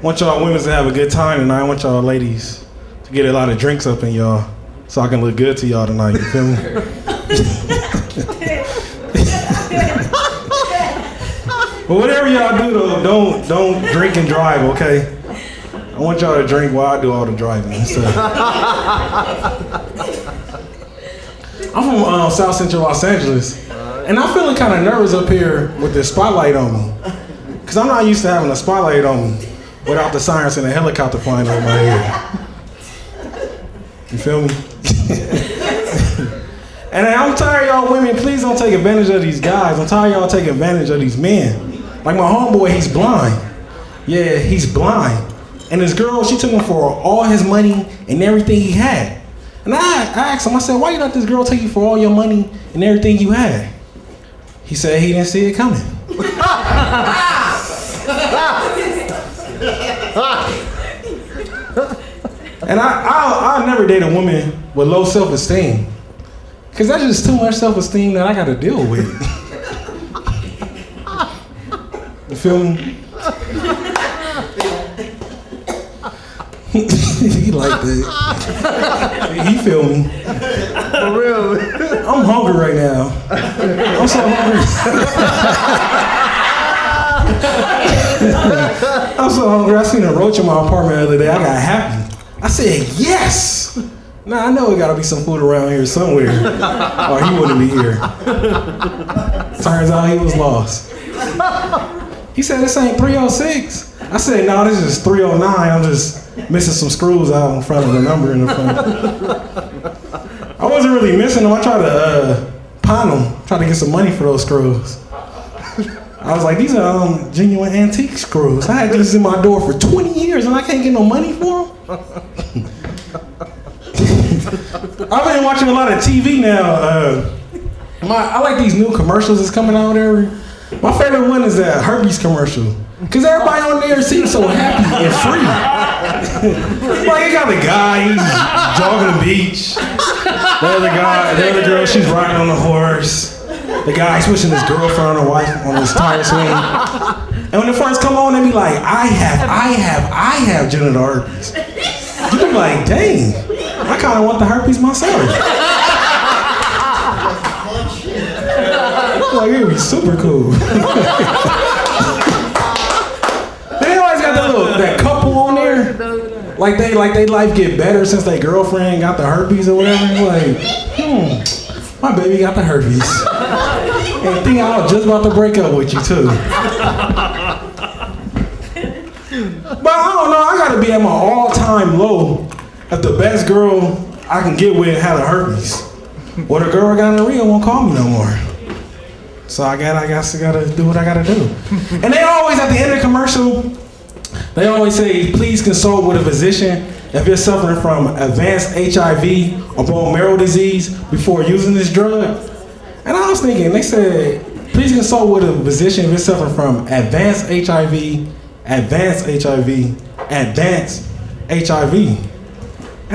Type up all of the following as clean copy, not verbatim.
want y'all women to have a good time tonight. I want y'all ladies to get a lot of drinks up in y'all so I can look good to y'all tonight. You feel me? But whatever y'all do though, don't drink and drive, okay? I want y'all to drink while I do all the driving. So. I'm from South Central Los Angeles, and I'm feeling kind of nervous up here with this spotlight on me, because I'm not used to having a spotlight on me without the sirens and a helicopter flying over my head. You feel me? And I'm tired of y'all women, please don't take advantage of these guys. I'm tired of y'all taking advantage of these men. Like my homeboy, he's blind. Yeah, he's blind. And this girl, she took him for all his money and everything he had. And I asked him, I said, why you let this girl take you for all your money and everything you had? He said he didn't see it coming. And I'll never date a woman with low self-esteem. Because that's just too much self-esteem that I got to deal with. You feel me? He like that. He feel me. For real. I'm hungry right now. I'm so hungry. I'm so hungry. I seen a roach in my apartment the other day. I got happy. I said, yes! Now I know there gotta be some food around here somewhere, or he wouldn't be here. Turns out he was lost. He said, this ain't 306. I said, no, this is 309. I'm just missing some screws out in front of the number in the front. I wasn't really missing them. I tried to pawn them, tried to get some money for those screws. I was like, these are genuine antique screws. I had these in my door for 20 years and I can't get no money for them. I've been watching a lot of TV now. I like these new commercials that's coming out every. My favorite one is that herpes commercial. Cause everybody on there seems so happy and free. Like you got the guy, he's jogging the beach. The other girl, she's riding on the horse. The guy switching his girlfriend on the wife on his tire swing. And when the first come on, they be like, I have genital herpes. You be like, dang, I kind of want the herpes myself. Like, it'd be super cool. They always got that couple on there. Like they life get better since their girlfriend got the herpes or whatever. Like, my baby got the herpes. And think I was just about to break up with you too. But I don't know, I gotta be at my all-time low if the best girl I can get with had a herpes. Or the girl gonorrhea won't call me no more. So I guess I gotta do what I gotta do. And they always, at the end of the commercial, they always say, please consult with a physician if you're suffering from advanced HIV or bone marrow disease before using this drug. And I was thinking, they said, please consult with a physician if you're suffering from advanced HIV. And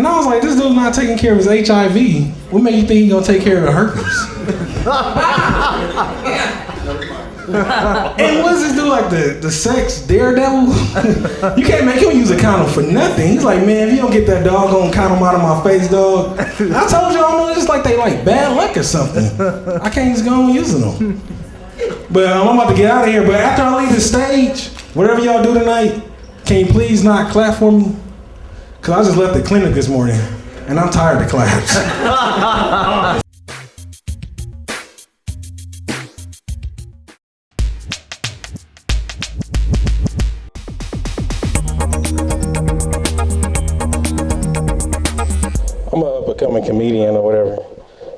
I was like, this dude's not taking care of his HIV. What made you think he's gonna take care of the herpes? And what does this do, like the sex daredevil? You can't make him use a condom for nothing. He's like, man, if you don't get that doggone condom out of my face, dog. I told you, I don't know, it's just like they like bad luck or something. I can't just go on using them. But I'm about to get out of here. But after I leave the stage, whatever y'all do tonight, can you please not clap for me? Cause I just left the clinic this morning, and I'm tired of claps. I'm an up-and-coming comedian or whatever.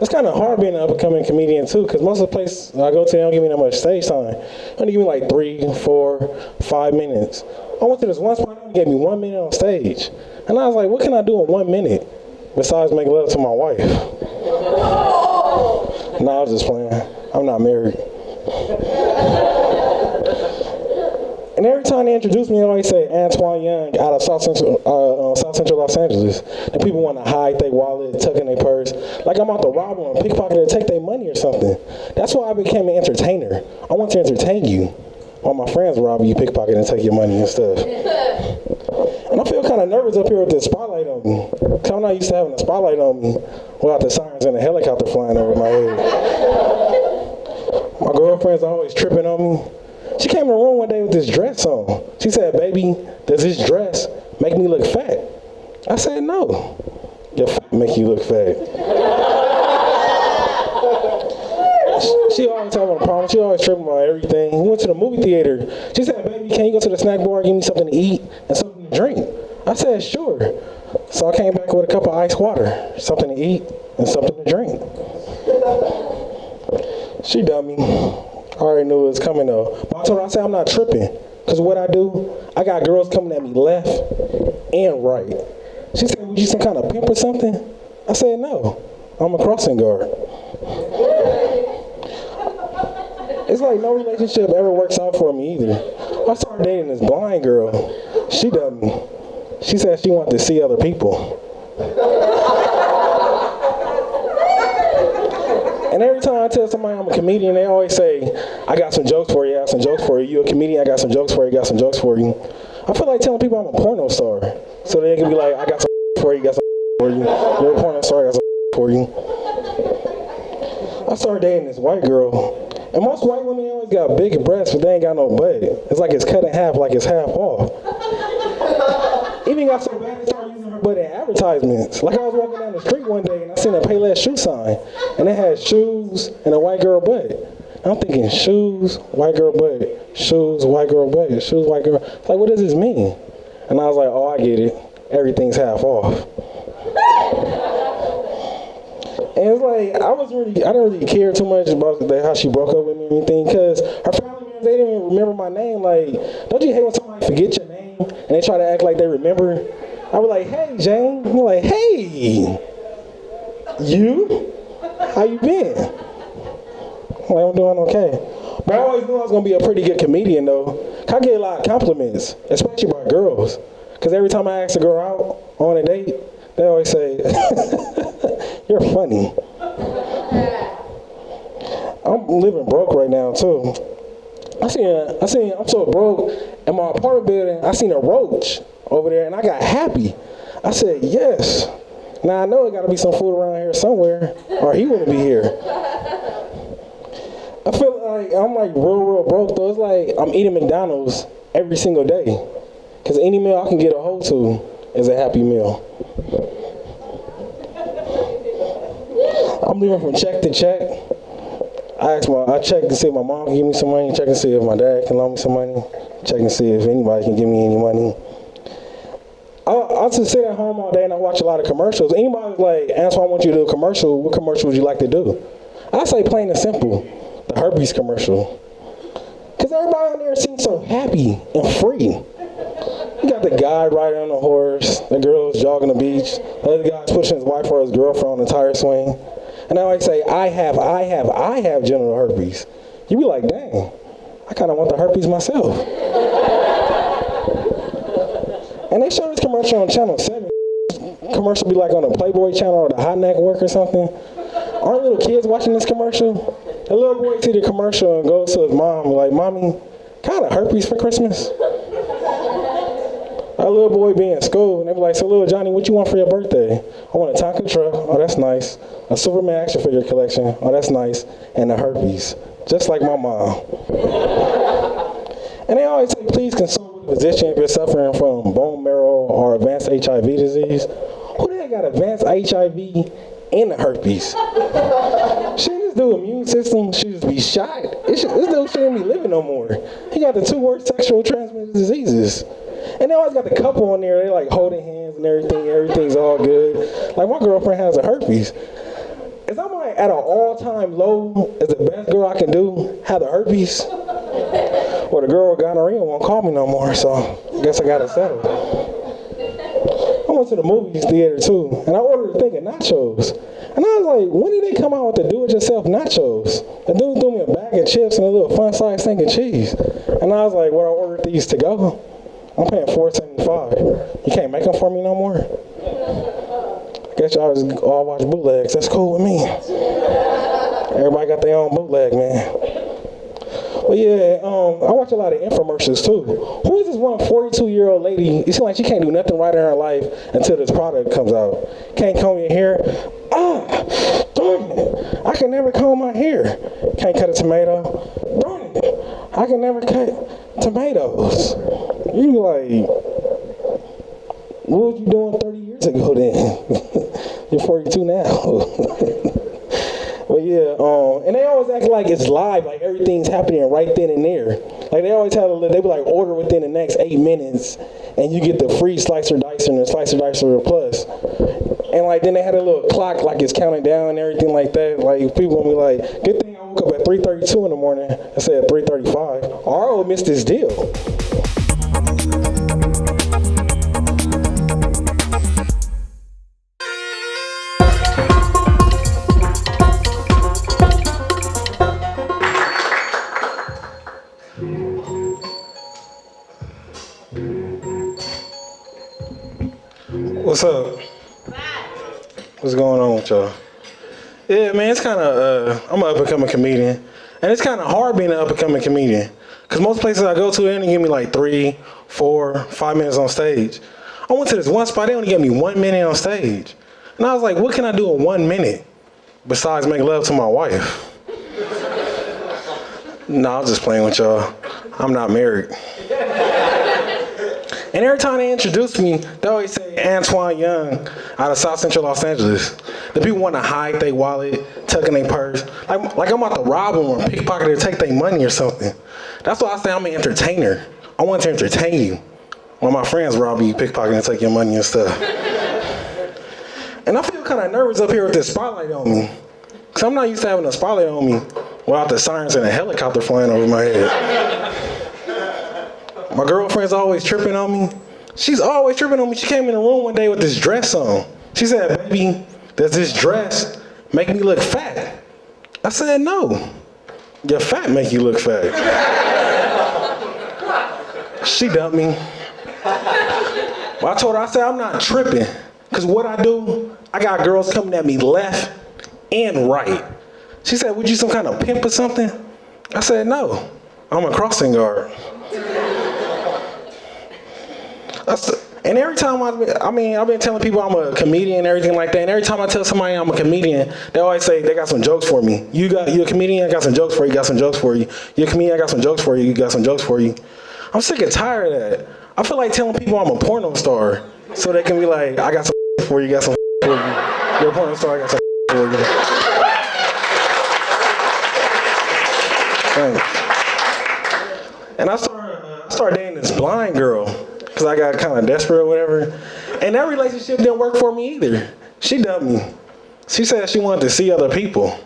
It's kind of hard being an up-and-coming comedian too, because most of the places I go to, they don't give me that much stage time. They only give me like 3, 4, 5 minutes. I went to this one spot, they gave me 1 minute on stage. And I was like, what can I do in 1 minute besides make love to my wife? No, I was just playing. I'm not married. And every time they introduce me, they always say Antoine Young out of South Central Los Angeles. And people want to hide their wallet, tuck in their purse. Like I'm out to rob them, pickpocket, or take their money or something. That's why I became an entertainer. I want to entertain you. all my friends rob you, pickpocket, and take your money and stuff. And I feel kind of nervous up here with the spotlight on me. Cause I'm not used to having a spotlight on me without the sirens and a helicopter flying over my head. My girlfriend's always tripping on me. She came in the room one day with this dress on. She said, baby, does this dress make me look fat? I said, no. Your fat make you look fat. She always having a problem. She always tripping about everything. We went to the movie theater. She said, baby, can you go to the snack bar and give me something to eat and something to drink? I said, sure. So I came back with a cup of iced water, something to eat and something to drink. She dummy. I already knew it was coming though. But I told her, I said, I'm not tripping. Because what I do, I got girls coming at me left and right. She said, was you some kind of pimp or something? I said, no. I'm a crossing guard. It's like no relationship ever works out for me either. I started dating this blind girl. She dummy. She said she wanted to see other people. And every time I tell somebody I'm a comedian, they always say, I got some jokes for you, I got some jokes for you. You a comedian, I got some jokes for you, got some jokes for you. I feel like telling people I'm a porno star. So they can be like, I got some for you, got some for you. You're a porno star, I got some for you. I started dating this white girl. And most white women always got big breasts, but they ain't got no butt. It's like it's cut in half, like it's half off. Even got so bad, they started using her butt in advertisements. Like I was walking down the street one day and I seen a Payless shoe sign, and it had shoes and a white girl butt. And I'm thinking, shoes, white girl butt, shoes, white girl butt, shoes, white girl. It's like, what does this mean? And I was like, oh, I get it. Everything's half off. And it's like, I didn't really care too much about how she broke up with me or anything, because her family members, they didn't even remember my name. Like, don't you hate when somebody forget your name and they try to act like they remember? I was like, hey, Jane. I'm like, hey, you? How you been? I'm like, I'm doing okay. But I always knew I was going to be a pretty good comedian, though. I get a lot of compliments, especially by girls. Because every time I ask a girl out on a date, they always say, you're funny. I'm living broke right now, too. I'm so broke, in my apartment building, I seen a roach over there, and I got happy. I said, yes. Now, I know there got to be some food around here somewhere, or he wouldn't be here. I feel like I'm like real broke, though. It's like I'm eating McDonald's every single day. Because any meal I can get a hold to is a happy meal. I'm living from check to check. I check to see if my mom can give me some money, check to see if my dad can loan me some money, check and see if anybody can give me any money. I just sit at home all day and I watch a lot of commercials. Anybody's like, Antoine, I want you to do a commercial. What commercial would you like to do? I say plain and simple, the herpes commercial. Because everybody on there seems so happy and free. You got the guy riding on a horse, the girl's jogging the beach, the other guy's pushing his wife or his girlfriend on the tire swing. And I always say, I have genital herpes. You be like, dang, I kind of want the herpes myself. And they show this commercial on Channel 7. Commercial be like on the Playboy channel or the Hot Network or something. Aren't little kids watching this commercial? The little boy see the commercial and goes to his mom like, Mommy, kind of herpes for Christmas? Our little boy be in school, and they be like, so little Johnny, what you want for your birthday? I want a Tonka truck. Oh, that's nice. A Superman action figure collection. Oh, that's nice. And a herpes, just like my mom. And they always say, please consult with a physician if you're suffering from bone marrow or advanced HIV disease. Who the heck got advanced HIV and the herpes? Shouldn't this dude's immune system should just be shot? This dude shouldn't be living no more. He got the 2 worst sexual transmitted diseases. And they always got the couple on there, they like holding hands and everything, everything's all good. Like my girlfriend has a herpes. Is I'm like at an all-time low, is the best girl I can do have the herpes? Well, the girl with gonorrhea won't call me no more, so I guess I gotta settle. I went to the movie theater too, and I ordered a thing of nachos. And I was like, when did they come out with the do-it-yourself nachos? The dude threw me a bag of chips and a little fun-sized thing of cheese. And I was like, well, I ordered these to go. I'm paying $4.75. You can't make them for me no more? I guess y'all just all watch bootlegs. That's cool with me. Everybody got their own bootleg, man. Well, yeah, I watch a lot of infomercials too. Who is this one 42-year-old lady? It seems like she can't do nothing right in her life until this product comes out. Can't comb your hair. Darn it. I can never comb my hair. Can't cut a tomato. Darn it. I can never cut tomatoes. You be like, what was you doing 30 years ago then? You're 42 now. But yeah, and they always act like it's live, like everything's happening right then and there. Like they always tell, they be like, order within the next 8 minutes, and you get the free slicer dicer and the slicer dicer plus. And like then they had a little clock, like it's counting down and everything like that. Like people gonna be like, good thing I woke up at 3:32 in the morning. I said 3:35. Or I would miss this deal. What's up? What's going on with y'all? Yeah, man, it's kind of, I'm an up-and-coming comedian. And it's kind of hard being an up-and-coming comedian. Because most places I go to, they only give me like 3, 4, 5 minutes on stage. I went to this one spot, they only gave me 1 minute on stage. And I was like, what can I do in 1 minute besides make love to my wife? No, I'm just playing with y'all. I'm not married. And every time they introduce me, they always say Antoine Young out of South Central Los Angeles. The people want to hide their wallet, tuck in their purse. Like I'm about to rob them or pickpocket or take their money or something. That's why I say I'm an entertainer. I want to entertain you. When my friends rob you, pickpocket and take your money and stuff. And I feel kind of nervous up here with this spotlight on me. Because I'm not used to having a spotlight on me without the sirens and a helicopter flying over my head. My girlfriend's always tripping on me. She's always tripping on me. She came in the room one day with this dress on. She said, baby, does this dress make me look fat? I said, no. Your fat make you look fat. She dumped me. Well, I told her, I said, I'm not tripping. Because what I do, I got girls coming at me left and right. She said, would you some kind of pimp or something? I said, no. I'm a crossing guard. And every time I've been telling people I'm a comedian and everything like that, and every time I tell somebody I'm a comedian, they always say they got some jokes for me. You a comedian? I got some jokes for you, got some jokes for you. You a comedian? I got some jokes for you, got some jokes for you. I'm sick and tired of that. I feel like telling people I'm a porno star, so they can be like, I got some for you, got some for you. You're a porno star, I got some for you. Thanks. And I started dating this blind girl, because I got kind of desperate or whatever. And that relationship didn't work for me either. She dumped me. She said she wanted to see other people.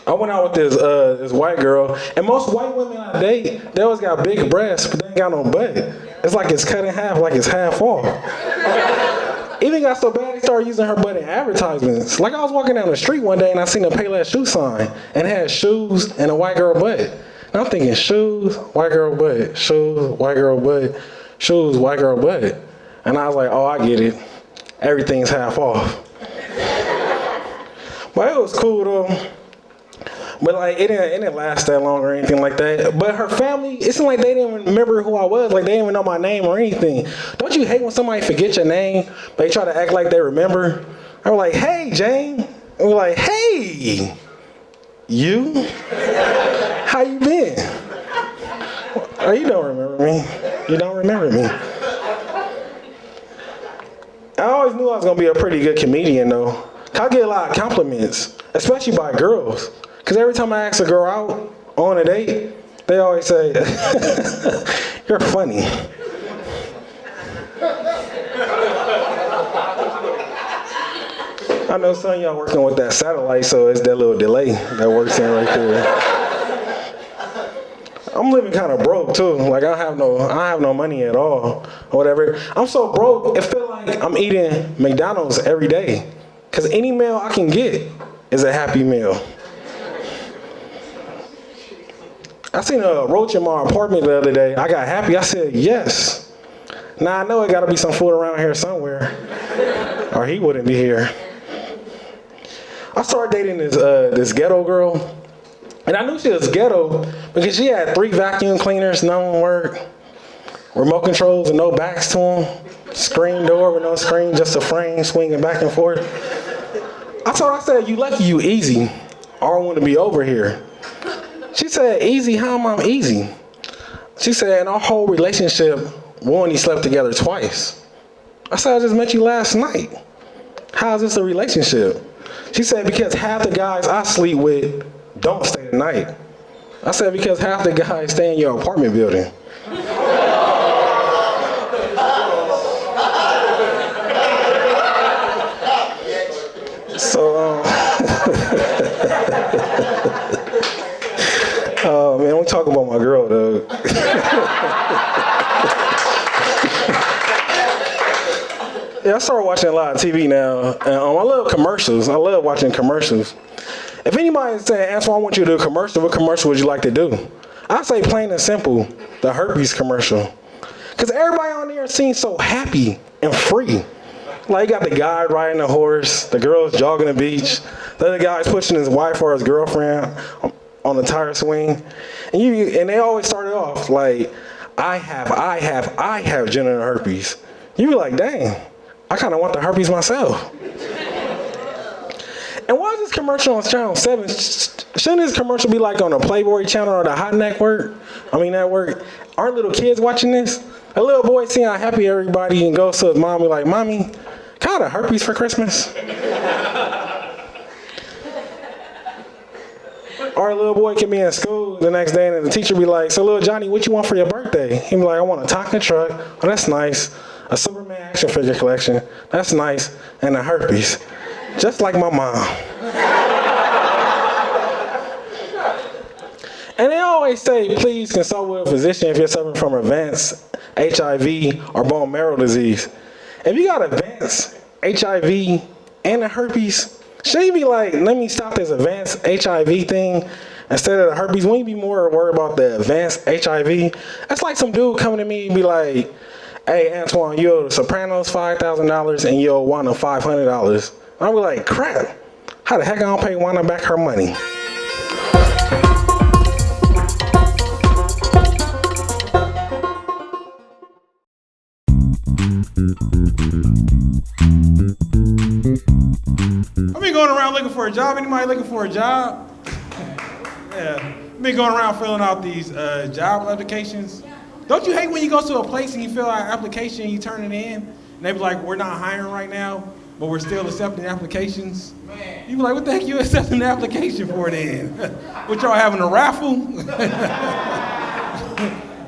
I went out with this white girl, and most white women I date, they always got big breasts, but they ain't got no butt. It's like it's cut in half, like it's half off. Even got so bad, they started using her butt in advertisements. Like I was walking down the street one day, and I seen a Payless shoe sign, and it had shoes and a white girl butt. And I'm thinking, shoes, white girl butt, shoes, white girl butt, shoes, white girl butt. And I was like, oh, I get it. Everything's half off. But it was cool though. But like, it didn't last that long or anything like that. But her family, it seemed like they didn't remember who I was. Like they didn't even know my name or anything. Don't you hate when somebody forget your name? They try to act like they remember. I was like, hey, Jane. And we're like, hey, you? How you been? Oh, you don't remember me. You don't remember me. I always knew I was gonna be a pretty good comedian though. I get a lot of compliments, especially by girls. Cause every time I ask a girl out on a date, they always say, you're funny. I know some of y'all working with that satellite, so it's that little delay that works in right there. I'm living kind of broke too. Like I have no money at all or whatever. I'm so broke, it feels like I'm eating McDonald's every day. Cause any meal I can get is a Happy Meal. I seen a roach in my apartment the other day. I got happy. I said, yes. Now I know it gotta be some food around here somewhere, or he wouldn't be here. I started dating this ghetto girl. And I knew she was ghetto because she had 3 vacuum cleaners, none would work, remote controls and no backs to them, screen door with no screen, just a frame swinging back and forth. I told her, I said, you lucky you easy, or I want to be over here. She said, easy, how am I easy? She said, in our whole relationship, we only slept together twice. I said, I just met you last night. How is this a relationship? She said, because half the guys I sleep with don't stay the night. I said, because half the guys stay in your apartment building. So, oh man, don't talk about my girl though. Yeah, I started watching a lot of TV now. And, I love commercials. I love watching commercials. If anybody's saying, Antoine, I want you to do a commercial, what commercial would you like to do? I say plain and simple, the herpes commercial. Because everybody on there seems so happy and free. Like, you got the guy riding a horse, the girl's jogging the beach, the other guy's pushing his wife or his girlfriend on the tire swing. And they always start it off like, I have genital herpes. You be like, dang, I kind of want the herpes myself. And why is this commercial on Channel 7? Shouldn't this commercial be like on the Playboy channel or the Hot Network? Aren't little kids watching this? A little boy seeing how happy everybody and goes to his mom and like, Mommy, can I have herpes for Christmas? Or a little boy can be in school the next day and the teacher be like, so little Johnny, what you want for your birthday? He be like, I want a Tonka truck. Oh, that's nice. A Superman action figure collection. That's nice. And a herpes. Just like my mom. And they always say, please consult with a physician if you're suffering from advanced HIV or bone marrow disease. If you got advanced HIV and a herpes, should you be like, let me stop this advanced HIV thing instead of the herpes? Wouldn't you be more worried about the advanced HIV? That's like some dude coming to me and be like, hey, Antoine, you owe the Sopranos $5,000 and you owe Wanda $500. I'll be like, crap, how the heck I don't pay Wanda back her money? I've been going around looking for a job. Anybody looking for a job? Yeah. I've been going around filling out these job applications. Don't you hate when you go to a place and you fill out an application, you turn it in, and they be like, we're not hiring right now, but we're still accepting applications? Man. You be like, what the heck you accepting the application for then? What, y'all having a raffle?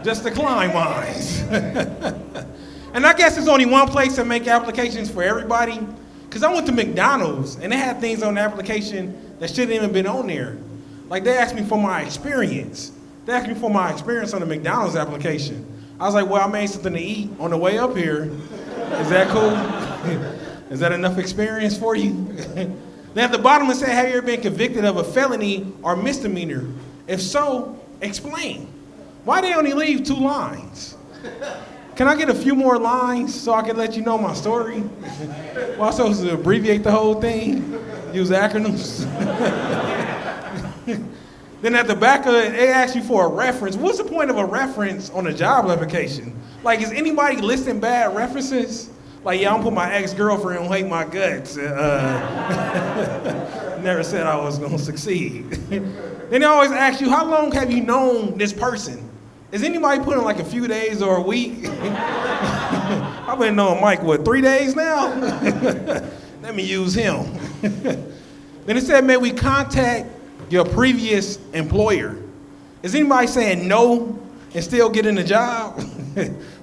Just decline mines. And I guess there's only one place to make applications for everybody. Because I went to McDonald's and they had things on the application that shouldn't even been on there. Like they asked me for my experience. They asked me for my experience on the McDonald's application. I was like, well, I made something to eat on the way up here. Is that cool? Is that enough experience for you? Then at the bottom it said, have you ever been convicted of a felony or misdemeanor? If so, explain. Why they only leave 2 lines? Can I get a few more lines so I can let you know my story? Well, I'm supposed to abbreviate the whole thing, use acronyms. Then at the back of it, they ask you for a reference. What's the point of a reference on a job application? Like, is anybody listing bad references? Like, yeah, I'm put my ex-girlfriend who hate my guts. Never said I was gonna succeed. Then they always ask you, how long have you known this person? Is anybody putting like a few days or a week? I've been knowing Mike, 3 days now? Let me use him. Then it said, may we contact your previous employer? Is anybody saying no and still getting the job?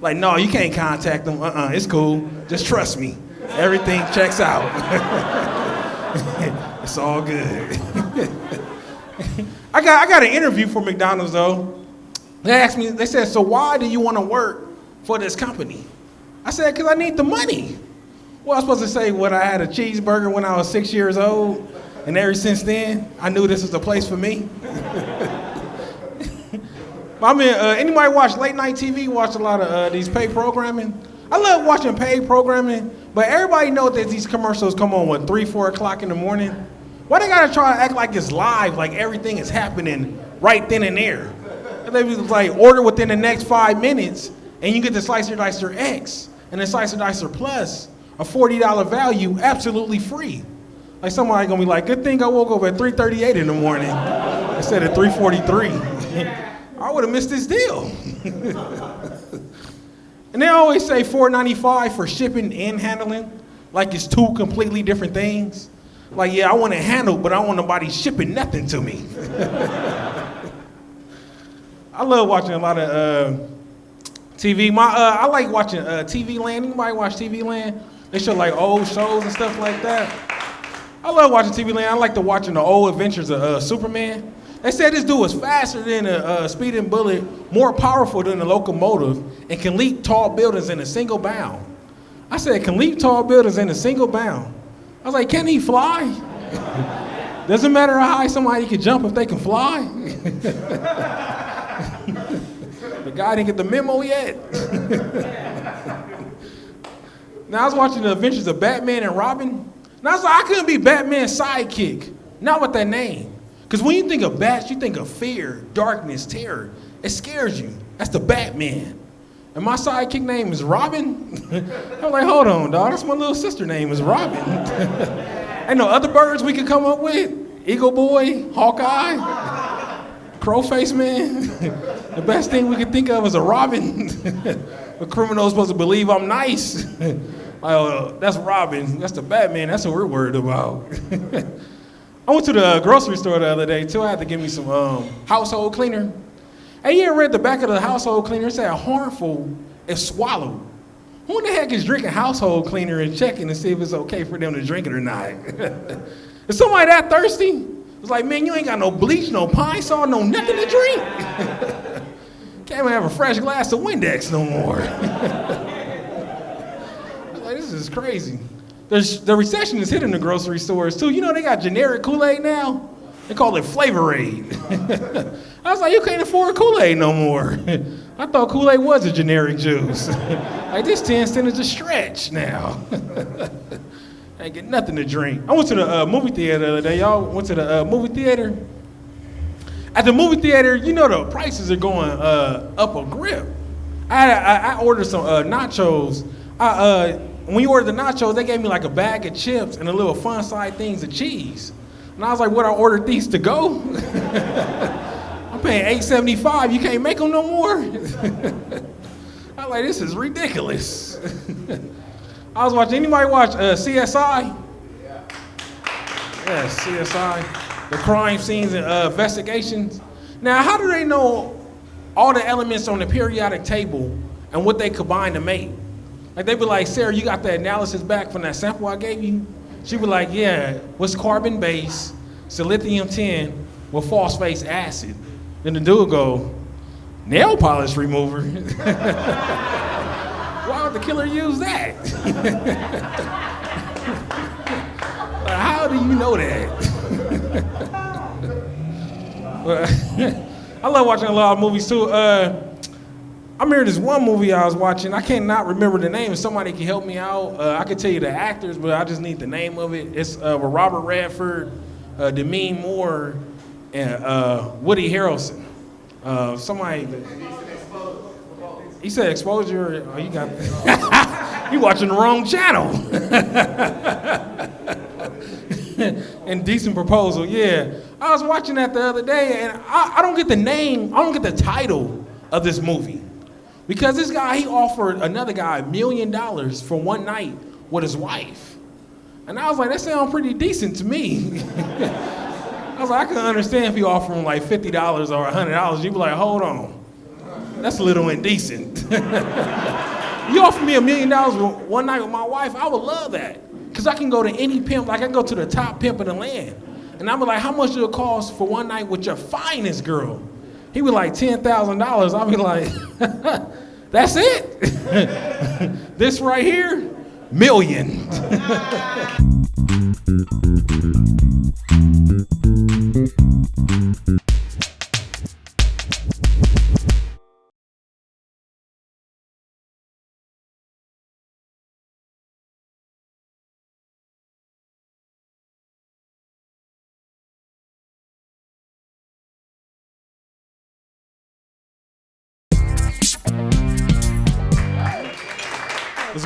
Like, no, you can't contact them. It's cool. Just trust me. Everything checks out. It's all good. I got an interview for McDonald's though. They asked me, they said, so why do you want to work for this company? I said, because I need the money. Well, I was supposed to say what I had a cheeseburger when I was 6 years old, and ever since then, I knew this was the place for me. I mean, anybody watch late night TV, watch a lot of these paid programming? I love watching paid programming, but everybody knows that these commercials come on, 3, 4 o'clock in the morning? Why they gotta try to act like it's live, like everything is happening right then and there? And they was like, order within the next 5 minutes, and you get the Slicer Dicer X and the Slicer Dicer Plus, a $40 value, absolutely free. Like somebody gonna be like, good thing I woke up at 3:38 in the morning instead of 3:43. I would have missed this deal. And they always say $4.95 for shipping and handling, like it's two completely different things. Like, yeah, I want it handled, but I don't want nobody shipping nothing to me. I love watching a lot of TV. I like watching TV Land. Anybody watch TV Land? They show like old shows and stuff like that. I love watching TV Land. I like to watching the old adventures of Superman. They said this dude was faster than a speeding bullet, more powerful than a locomotive, and can leap tall buildings in a single bound. I said, can leap tall buildings in a single bound. I was like, can he fly? Doesn't matter how high somebody can jump if they can fly. The guy didn't get the memo yet. Now I was watching the adventures of Batman and Robin. Now I was like, I couldn't be Batman's sidekick, not with that name. Because when you think of bats, you think of fear, darkness, terror. It scares you. That's the Batman. And my sidekick name is Robin. I'm like, hold on, dog. That's my little sister name is Robin. Ain't no other birds we could come up with? Eagle Boy, Hawkeye, Crowface Man. The best thing we could think of is a Robin. The criminal's supposed to believe I'm nice. That's Robin. That's the Batman. That's what we're worried about. I went to the grocery store the other day, too. I had to get me some household cleaner. Hey, you ever read the back of the household cleaner? It said harmful if swallowed. Who in the heck is drinking household cleaner and checking to see if it's okay for them to drink it or not? Is somebody that thirsty? It's like, man, you ain't got no bleach, no pine saw, no nothing to drink. Can't even have a fresh glass of Windex no more. Like, this is crazy. The recession is hitting the grocery stores too. You know they got generic Kool-Aid now? They call it Flavor-Aid. I was like, you can't afford Kool-Aid no more. I thought Kool-Aid was a generic juice. Like this 10 cents is a stretch now. I ain't get nothing to drink. I went to the movie theater the other day. Y'all went to the movie theater? At the movie theater, you know the prices are going up a grip. I ordered some nachos. When you order the nachos, they gave me like a bag of chips and a little fun side things of cheese. And I was like, what, I ordered these to go? I'm paying $8.75, you can't make them no more? I was like, this is ridiculous. I was watching, anybody watch CSI? Yeah, CSI, the crime scenes and investigations. Now, how do they know all the elements on the periodic table and what they combine to make? Like they be like, Sarah, you got the analysis back from that sample I gave you? She be like, yeah, what's carbon base, silithium-10 with phosphate acid? Then the dude go, nail polish remover? Why would the killer use that? Like, how do you know that? I love watching a lot of movies too. I remember this one movie I was watching. I cannot remember the name. If somebody can help me out, I could tell you the actors, but I just need the name of it. It's with Robert Redford, Demi Moore, and Woody Harrelson. Somebody. He said exposure. Oh, you got. You watching the wrong channel. Indecent Proposal. Yeah, I was watching that the other day, and I don't get the name. I don't get the title of this movie. Because this guy, he offered another guy $1 million for one night with his wife. And I was like, that sounds pretty decent to me. I was like, I can understand if you offer him like $50 or $100. You'd be like, hold on. That's a little indecent. You offer me $1 million one night with my wife, I would love that. Because I can go to any pimp, like I can go to the top pimp in the land. And I'm like, how much will it cost for one night with your finest girl? He was like $10,000. I'll be like, that's it? This right here, $1 million.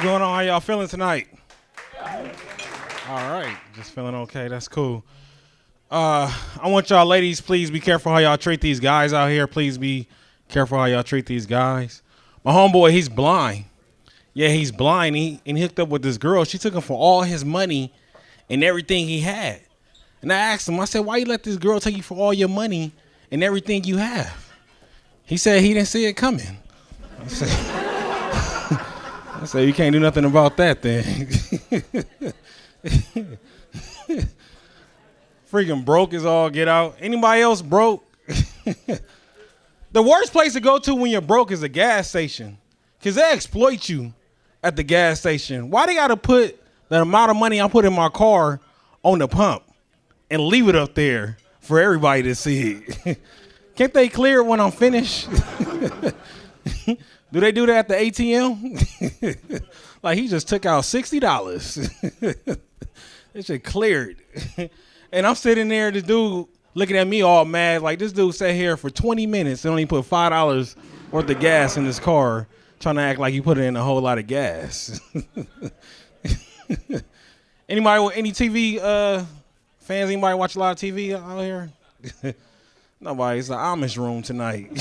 going on? How y'all feeling tonight? All right, just feeling okay. That's cool. I want y'all ladies, please be careful how y'all treat these guys out here. Please be careful how y'all treat these guys. My homeboy, he's blind. Yeah, he's blind. He hooked up with this girl. She took him for all his money and everything he had. And I asked him, I said, why you let this girl take you for all your money and everything you have? He said he didn't see it coming. I said, you can't do nothing about that then. Freaking broke is all get out. Anybody else broke? The worst place to go to when you're broke is a gas station, because they exploit you at the gas station. Why they got to put the amount of money I put in my car on the pump and leave it up there for everybody to see it? Can't they clear it when I'm finished? Do they do that at the ATM? Like he just took out $60. They should clear it. And I'm sitting there, this dude looking at me all mad, like this dude sat here for 20 minutes and only put $5 worth of gas in his car, trying to act like he put in a whole lot of gas. Anybody with any TV fans? Anybody watch a lot of TV out here? Nobody. It's the Amish room tonight.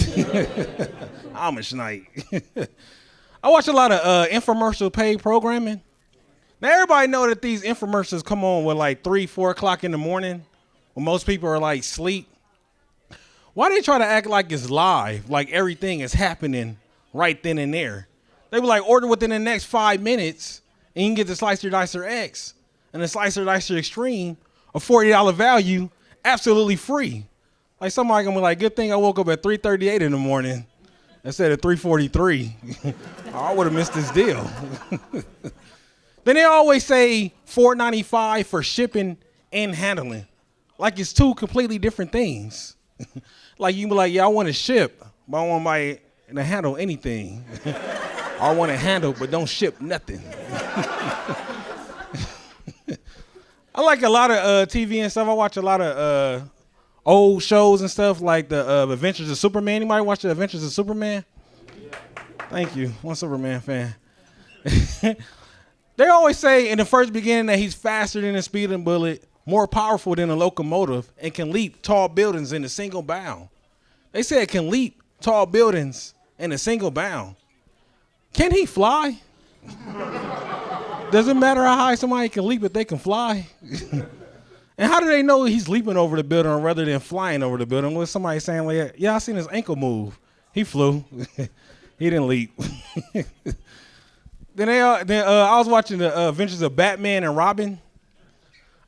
Amish night. I watch a lot of infomercial paid programming. Now, everybody know that these infomercials come on with like 3, 4 o'clock in the morning when most people are like sleep. Why they try to act like it's live, like everything is happening right then and there? They be like, order within the next 5 minutes and you can get the Slicer Dicer X and the Slicer Dicer Extreme, a $40 value, absolutely free. Like somebody gonna be like, good thing I woke up at 3:38 in the morning instead of 3:43. I would have missed this deal. Then they always say $4.95 for shipping and handling. Like it's two completely different things. Like you be like, yeah, I want to ship, but I don't want somebody to handle anything. I want to handle, but don't ship nothing. I like a lot of TV and stuff. I watch a lot of old shows and stuff like the Adventures of Superman. Anybody watch the Adventures of Superman? Thank you. One Superman fan. They always say in the first beginning that he's faster than a speeding bullet, more powerful than a locomotive, and can leap tall buildings in a single bound. They say it can leap tall buildings in a single bound. Can he fly? Doesn't matter how high somebody can leap if they can fly. And how do they know he's leaping over the building rather than flying over the building? Was somebody saying like, yeah, I seen his ankle move. He flew. He didn't leap. Then I was watching the Adventures of Batman and Robin.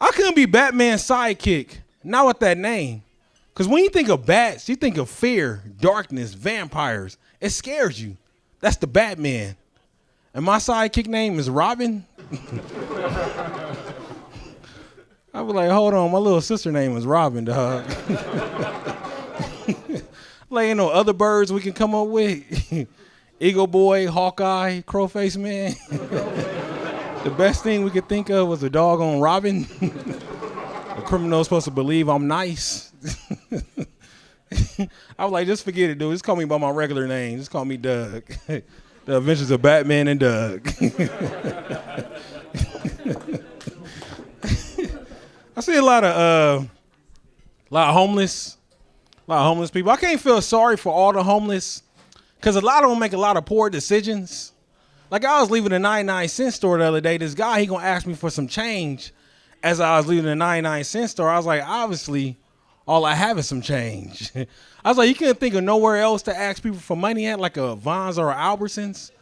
I couldn't be Batman's sidekick, not with that name. Because when you think of bats, you think of fear, darkness, vampires. It scares you. That's the Batman. And my sidekick name is Robin. I was like, hold on, my little sister name is Robin, dog. Like, ain't no other birds we can come up with. Eagle Boy, Hawkeye, Crowface Man. The best thing we could think of was a dog on Robin. A criminal's supposed to believe I'm nice. I was like, just forget it, dude. Just call me by my regular name. Just call me Doug. The Adventures of Batman and Doug. I see a lot of homeless people. I can't feel sorry for all the homeless, because a lot of them make a lot of poor decisions. Like I was leaving the 99-cent store the other day. This guy, he gonna ask me for some change as I was leaving the 99-cent store. I was like, obviously, all I have is some change. I was like, you couldn't think of nowhere else to ask people for money at, like a Vons or a Albertsons?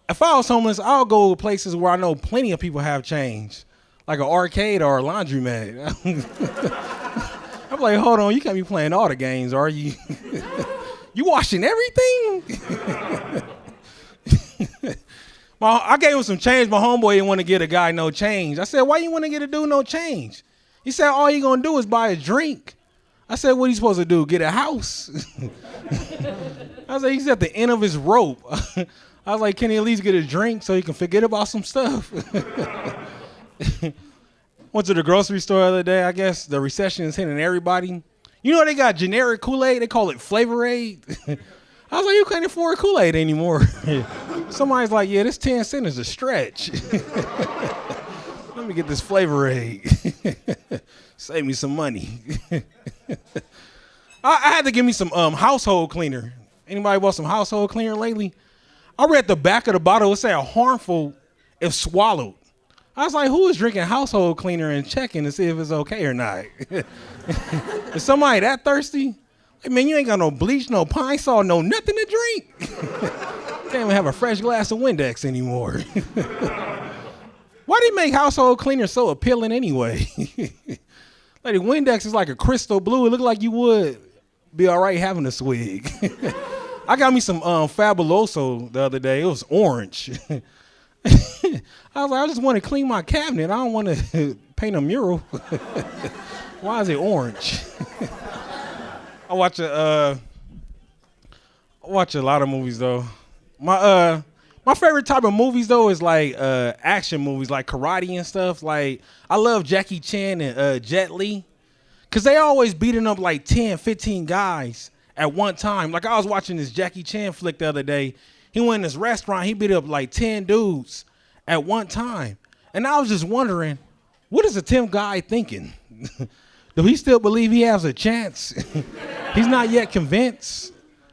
If I was homeless, I'll go to places where I know plenty of people have change, like an arcade or a laundromat. I'm like, hold on, you can't be playing all the games, are you? You washing everything? I gave him some change. My homeboy didn't want to get a guy no change. I said, why you want to get a dude no change? He said, all you going to do is buy a drink. I said, what are you supposed to do, get a house? I was like, he's at the end of his rope. I was like, can he at least get a drink so he can forget about some stuff? Went to the grocery store the other day. I guess the recession is hitting everybody. You know they got generic Kool-Aid? They call it Flavor Aid. I I was like, you can't afford Kool-Aid anymore. Somebody's like, yeah, this 10 cents is a stretch. Let me get this Flavor Aid. Save me some money. I had to give me some household cleaner. Anybody bought some household cleaner lately? I read the back of the bottle. It said harmful if swallowed. I was like, who is drinking household cleaner and checking to see if it's okay or not? Is somebody that thirsty? Hey, man, you ain't got no bleach, no pine salt, no nothing to drink. Can't even have a fresh glass of Windex anymore. Why do you make household cleaner so appealing anyway? Like the Windex is like a crystal blue. It looked like you would be all right having a swig. I got me some Fabuloso the other day. It was orange. I was like, I just want to clean my cabinet. I don't want to paint a mural. Why is it orange? I watch a lot of movies though. My favorite type of movies though is like action movies, like karate and stuff. Like I love Jackie Chan and Jet Li, cause they always beating up like 10, 15 guys at one time. Like I was watching this Jackie Chan flick the other day. He went in this restaurant. He beat up like 10 dudes at one time, and I was just wondering, what is the 10th guy thinking? Do he still believe he has a chance? He's not yet convinced.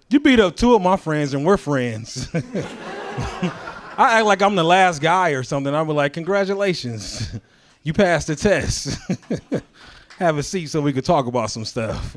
You beat up 2 of my friends and we're friends. I act like I'm the last guy or something. I'll be like, congratulations, you passed the test. Have a seat so we could talk about some stuff.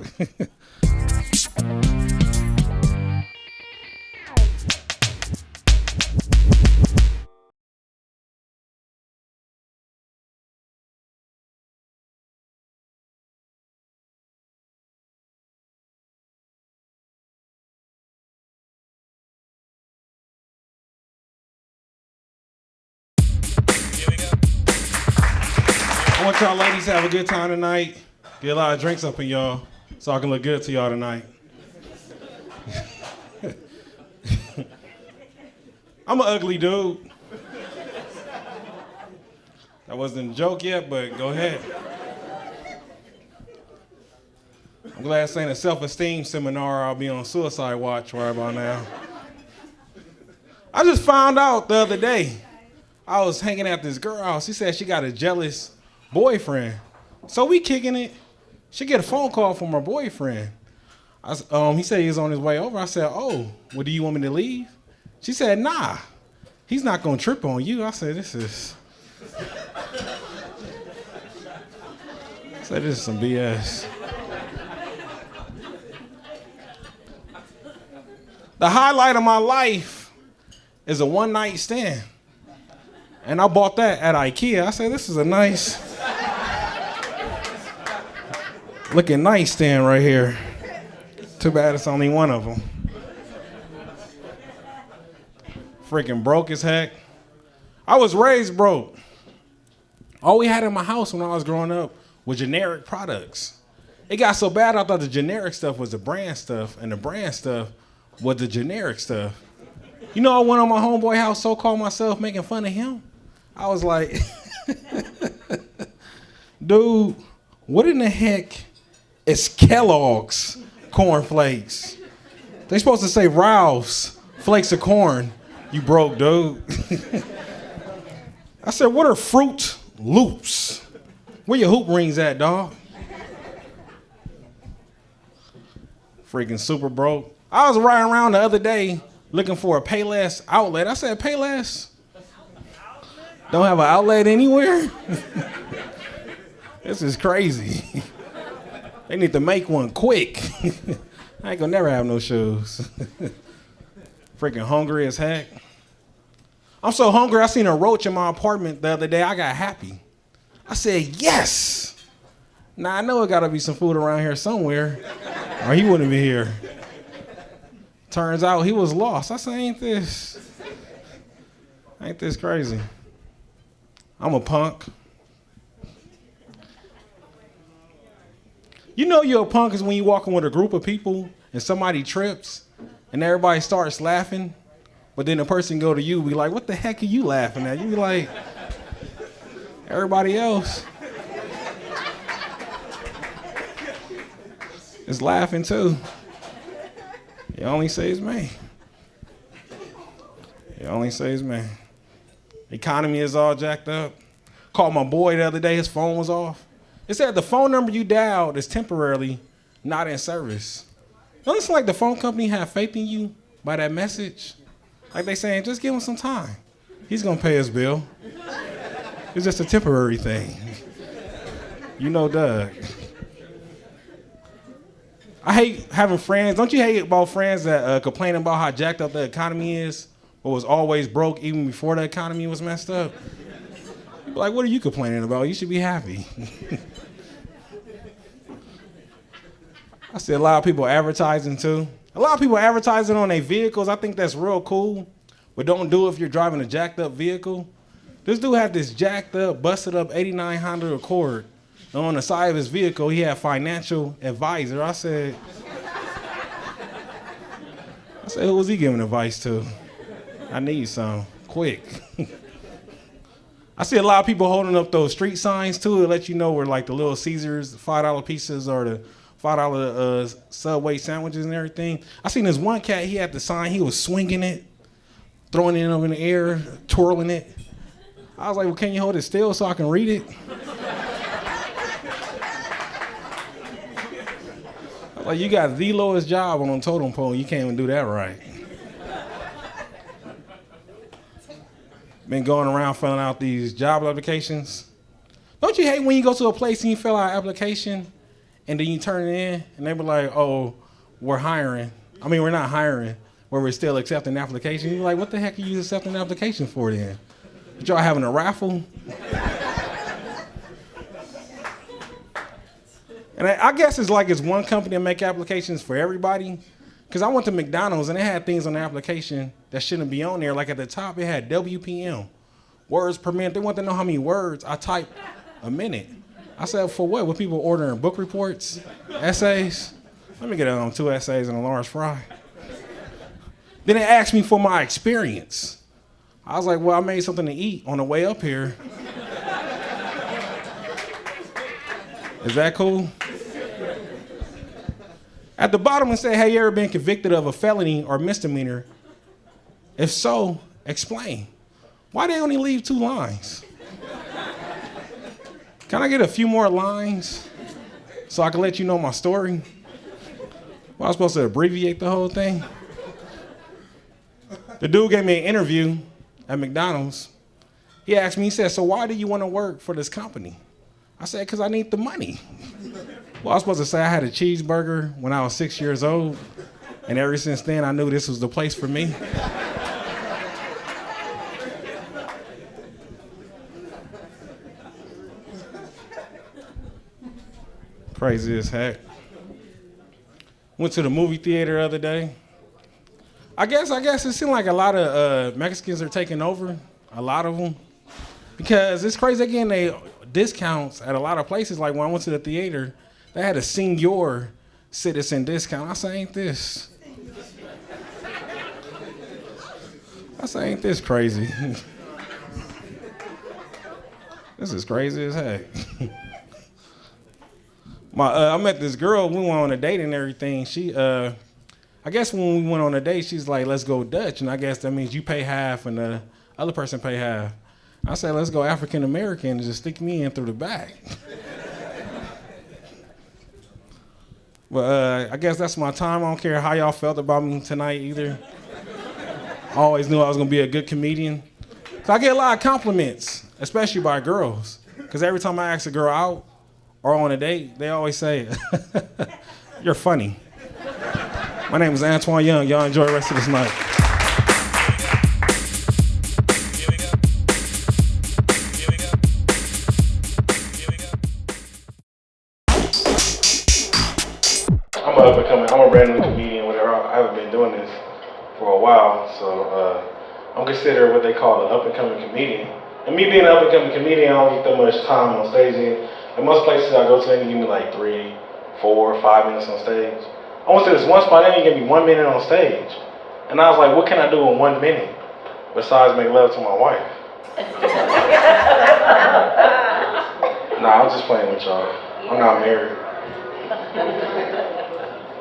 I want y'all ladies to have a good time tonight. Get a lot of drinks up in y'all so I can look good to y'all tonight. I'm an ugly dude. That wasn't a joke yet, but go ahead. I'm glad this ain't a self-esteem seminar. I'll be on suicide watch right about now. I just found out the other day. I was hanging at this girl house. She said she got a jealous boyfriend. So we kicking it. She get a phone call from her boyfriend. He said he was on his way over. I said, oh, well, do you want me to leave? She said, nah, he's not gonna trip on you. I said, this is some BS. The highlight of my life is a one-night stand. And I bought that at IKEA. I said, this is a nice looking nightstand right here. Too bad it's only one of them. Freaking broke as heck. I was raised broke. All we had in my house when I was growing up was generic products. It got so bad I thought the generic stuff was the brand stuff, and the brand stuff was the generic stuff. You know, I went on my homeboy house, so-called myself, making fun of him. I was like, dude, what in the heck is Kellogg's cornflakes? They supposed to say Ralph's flakes of corn, you broke dude. I said, what are Fruit Loops? Where your hoop rings at, dog? Freaking super broke. I was riding around the other day looking for a Payless outlet. I said, Payless? Don't have an outlet anywhere? This is crazy. They need to make one quick. I ain't gonna never have no shoes. Freaking hungry as heck. I'm so hungry, I seen a roach in my apartment the other day. I got happy. I said, yes. Now I know it gotta be some food around here somewhere, or he wouldn't be here. Turns out he was lost. I said, ain't this crazy? I'm a punk. You know you're a punk is when you walking with a group of people and somebody trips and everybody starts laughing, but then the person go to you, be like, what the heck are you laughing at? You be like, everybody else is laughing too. It only saves me. It only saves man. Economy is all jacked up. Called my boy the other day, his phone was off. It said the phone number you dialed is temporarily not in service. Don't it seem like the phone company have faith in you by that message? Like they saying, just give him some time. He's gonna pay his bill. It's just a temporary thing. You know Doug. I hate having friends. Don't you hate about friends that complain about how jacked up the economy is, but was always broke even before the economy was messed up? Like, what are you complaining about? You should be happy. I see a lot of people advertising too. A lot of people advertising on their vehicles. I think that's real cool, but don't do it if you're driving a jacked up vehicle. This dude had this jacked up, busted up 89 Honda Accord. And on the side of his vehicle, he had financial advisor. I said, who was he giving advice to? I need some, quick. I see a lot of people holding up those street signs too to let you know where like the Little Caesars, $5 pieces or the $5 Subway sandwiches and everything. I seen this one cat, he had the sign, he was swinging it, throwing it up in the air, twirling it. I was like, well, can you hold it still so I can read it? I was like, you got the lowest job on a totem pole, you can't even do that right. Been going around filling out these job applications. Don't you hate when you go to a place and you fill out an application and then you turn it in and they be like, oh, we're hiring. I mean, we're not hiring, where we're still accepting applications. You're like, what the heck are you accepting an application for then? But y'all having a raffle? And I guess it's like it's one company that make applications for everybody. Because I went to McDonald's and they had things on the application that shouldn't be on there. Like at the top, it had WPM, words per minute. They want to know how many words I type a minute. I said, for what? With people ordering book reports, essays? Let me get on 2 essays and a large fry. Then they asked me for my experience. I was like, well, I made something to eat on the way up here. Is that cool? At the bottom it said, have you ever been convicted of a felony or misdemeanor? If so, explain. Why they only leave 2 lines? Can I get a few more lines so I can let you know my story? Well, I was supposed to abbreviate the whole thing. The dude gave me an interview at McDonald's. He asked me, he said, so why do you want to work for this company? I said, because I need the money. Well, I was supposed to say I had a cheeseburger when I was 6 years old, and ever since then I knew this was the place for me. Crazy as heck. Went to the movie theater the other day. I guess it seemed like a lot of Mexicans are taking over, a lot of them. Because it's crazy, again, they discounts at a lot of places. Like when I went to the theater, they had a senior citizen discount. I said, ain't this? I said, ain't this crazy? This is crazy as heck. I met this girl, we went on a date and everything. She, I guess when we went on a date, she's like, let's go Dutch. And I guess that means you pay half and the other person pay half. I said, let's go African American and just stick me in through the back. But I guess that's my time. I don't care how y'all felt about me tonight either. I always knew I was gonna be a good comedian. So I get a lot of compliments, especially by girls. Because every time I ask a girl out or on a date, they always say, you're funny. My name is Antoine Young. Y'all enjoy the rest of this night. I'm a brand new comedian, whatever. I haven't been doing this for a while, so I'm considered what they call an up-and-coming comedian. And me being an up-and-coming comedian, I don't get that much time on stage. And most places I go to, they give me like 3, 4, 5 minutes on stage. I went to this one spot, they gave me 1 minute on stage. And I was like, what can I do in 1 minute besides make love to my wife? Nah, I'm just playing with y'all. I'm not married.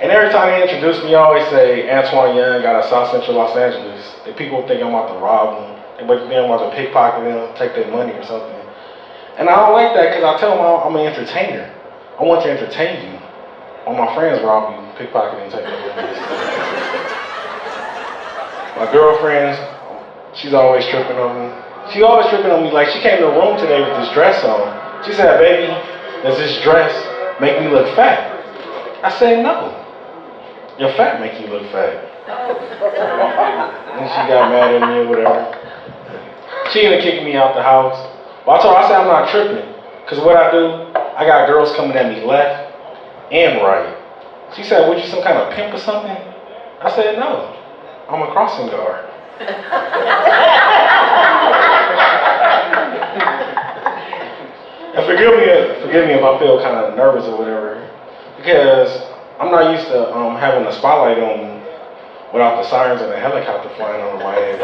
And every time they introduce me, I always say Antoine Young out of South Central Los Angeles. And people think I'm about to rob them. They think I'm about to pickpocket them, take their money or something. And I don't like that because I tell them I'm an entertainer. I want to entertain you. All my friends rob you, pickpocket, and take their money. My girlfriend, she's always tripping on me. She's always tripping on me. Like, she came to the room today with this dress on. She said, baby, does this dress make me look fat? I said, no. Your fat make you look fat. And she got mad at me or whatever. She ended up kicking me out the house. But I told her, I said, I'm not tripping. Because what I do, I got girls coming at me left and right. She said, what, you some kind of pimp or something? I said, no. I'm a crossing guard. And forgive me if I feel kind of nervous or whatever, because I'm not used to having a spotlight on me without the sirens and the helicopter flying over my head.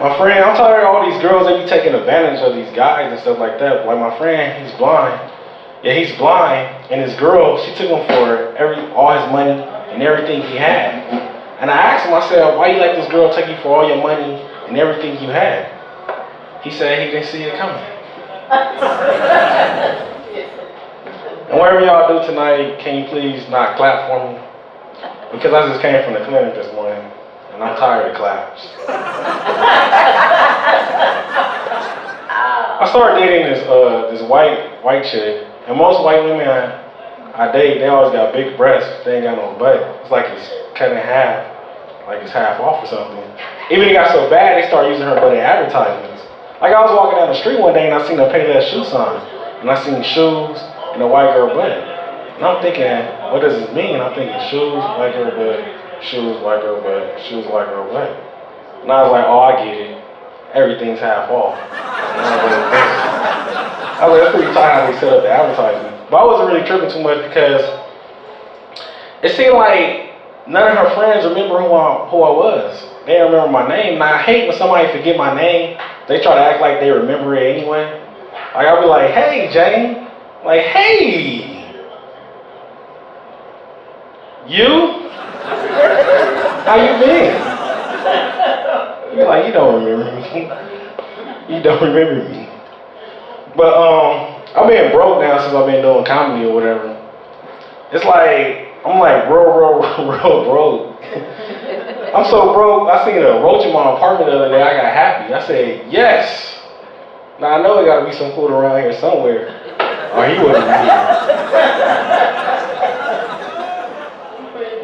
My friend, I'm tired of all these girls that be taking advantage of these guys and stuff like that. Like my friend, he's blind. Yeah, he's blind, and his girl, she took him for all his money and everything he had. And I asked him, I said, why you let this girl take you for all your money and everything you had? He said he didn't see it coming. And whatever y'all do tonight, can you please not clap for me? Because I just came from the clinic this morning, and I'm tired of claps. I started dating this white chick, and most white women I date, they always got big breasts. They ain't got no butt. It's like it's cut in half, like it's half off or something. Even it got so bad, they started using her butt in advertisements. Like I was walking down the street one day and I seen a Payless shoe sign, and I seen shoes and a white girl butt. And I'm thinking, what does this mean? I'm thinking shoes, white girl butt, shoes, white girl butt, shoes, white girl butt. And I was like, oh, I get it. Everything's half off. And I was like, that's pretty tight how they set up the advertisement. But I wasn't really tripping too much because it seemed like none of her friends remember who I was. They don't remember my name. And I hate when somebody forget my name. They try to act like they remember it anyway. Like I'll be like, hey, Jane. Like, hey. You? How you been? You're like, you don't remember me. You don't remember me. But I've been broke now since I've been doing comedy or whatever. It's like, I'm like real broke. I'm so broke, I seen a roach in my apartment the other day, I got happy. I said, yes. Now I know there gotta be some food around here somewhere, or he wouldn't be here.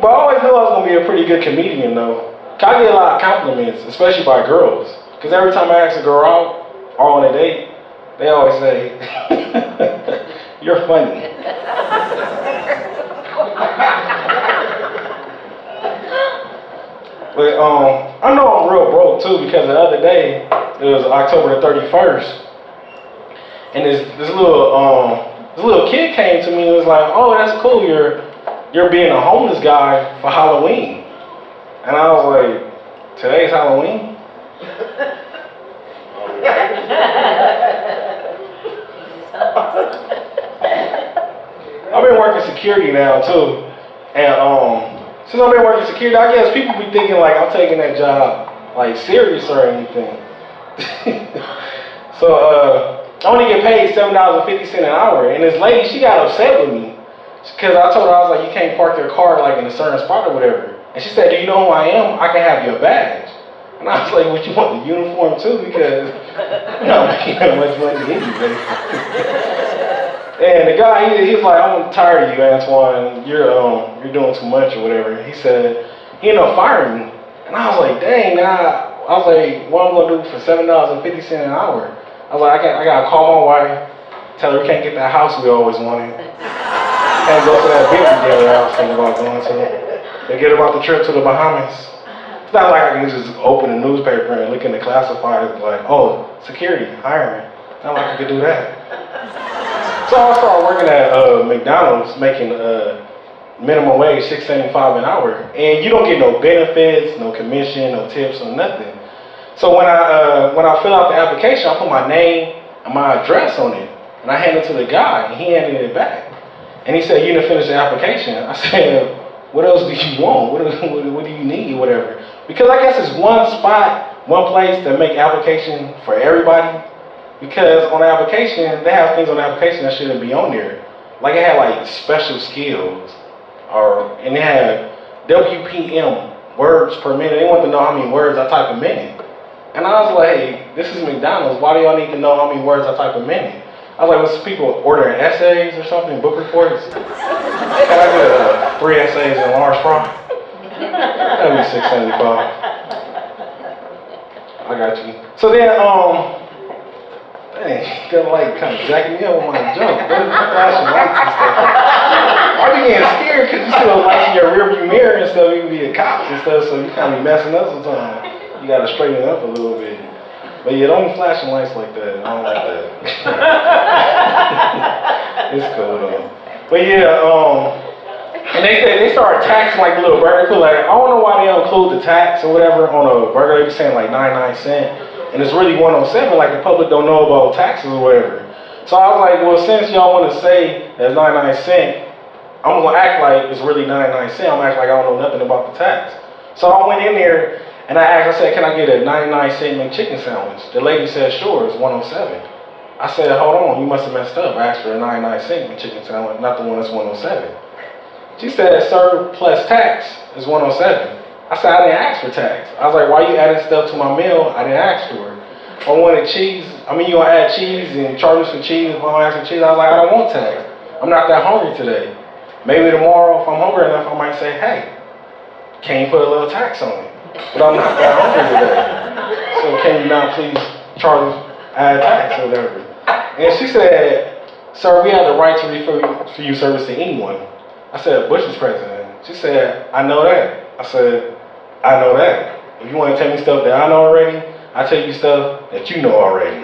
But I always knew I was gonna be a pretty good comedian though. I get a lot of compliments, especially by girls. Because every time I ask a girl out, or on a date, they always say, you're funny. But I know I'm real broke too, because the other day, it was October the 31st, and this little kid came to me and was like, oh, that's cool, you're being a homeless guy for Halloween. And I was like, today's Halloween? I've been working security now too, and since I've been working security, I guess people be thinking like I'm taking that job like serious or anything. So I only get paid $7.50 an hour, and this lady, she got upset with me because I told her, I was like, you can't park your car like in a certain spot or whatever. And she said, do you know who I am? I can have your badge. And I was like, what, you want the uniform too? Because I'm not making that much money anyway. And the guy, he was like, I'm tired of you, Antoine. You're doing too much or whatever. He said, he ended up firing me. And I was like, dang, I was like, what am I gonna do for $7.50 an hour? I was like, I gotta call my wife, tell her we can't get that house we always wanted. Can't go to that big together I was thinking about going to. Forget about the trip to the Bahamas. It's not like I can just open a newspaper and look in the classifieds like, oh, security, hiring. Not like I could do that. So I started working at McDonald's, making minimum wage, $6.75 an hour. And you don't get no benefits, no commission, no tips, or nothing. So when I fill out the application, I put my name and my address on it. And I hand it to the guy, and he handed it back. And he said, you didn't finish the application. I said, what else do you want? What do you need, whatever? Because I guess it's one spot, one place to make application for everybody. Because on the application, they have things on the application that shouldn't be on there. Like it had like special skills, and it had WPM, words per minute. They wanted to know how many words I type a minute. And I was like, hey, this is McDonald's. Why do y'all need to know how many words I type a minute? I was like, was people ordering essays or something, book reports? Can I get 3 essays and large fry? That'd be $6.75. I got you. So then, dang, they're like kind of jacking me up with my jump. They're flashing lights and stuff. I be getting scared because you see those lights in your rearview mirror and stuff. You can be the cops and stuff, so you kind of be messing up sometimes. You gotta straighten it up a little bit. But yeah, don't be flashing lights like that. I don't like that. It's cool though. But yeah, and they started taxing like the little burger. Like, I don't know why they don't include the tax or whatever on a burger. They be saying like 99 cents. And it's really 107, like the public don't know about taxes or whatever. So I was like, well, since y'all want to say that's 99 cents, I'm gonna act like it's really 99 cents. I'm gonna act like I don't know nothing about the tax. So I went in there and I asked, I said, can I get a 99 cent McChicken sandwich? The lady said, sure, it's 107. I said, hold on, you must have messed up. I asked for a 99 cent McChicken sandwich, not the one that's 107. She said, sir, plus tax is 107. I said, I didn't ask for tax. I was like, why you adding stuff to my meal I didn't ask for? If I wanted cheese, you gonna add cheese and charge us for cheese if I don't ask for cheese? I was like, I don't want tax. I'm not that hungry today. Maybe tomorrow, if I'm hungry enough, I might say, hey, can you put a little tax on it? But I'm not that hungry today. So can you not please add tax or whatever? And she said, sir, we have the right to refer you service to anyone. I said, Bush is president. She said, I know that. I said, I know that. If you want to tell me stuff that I know already, I tell you stuff that you know already.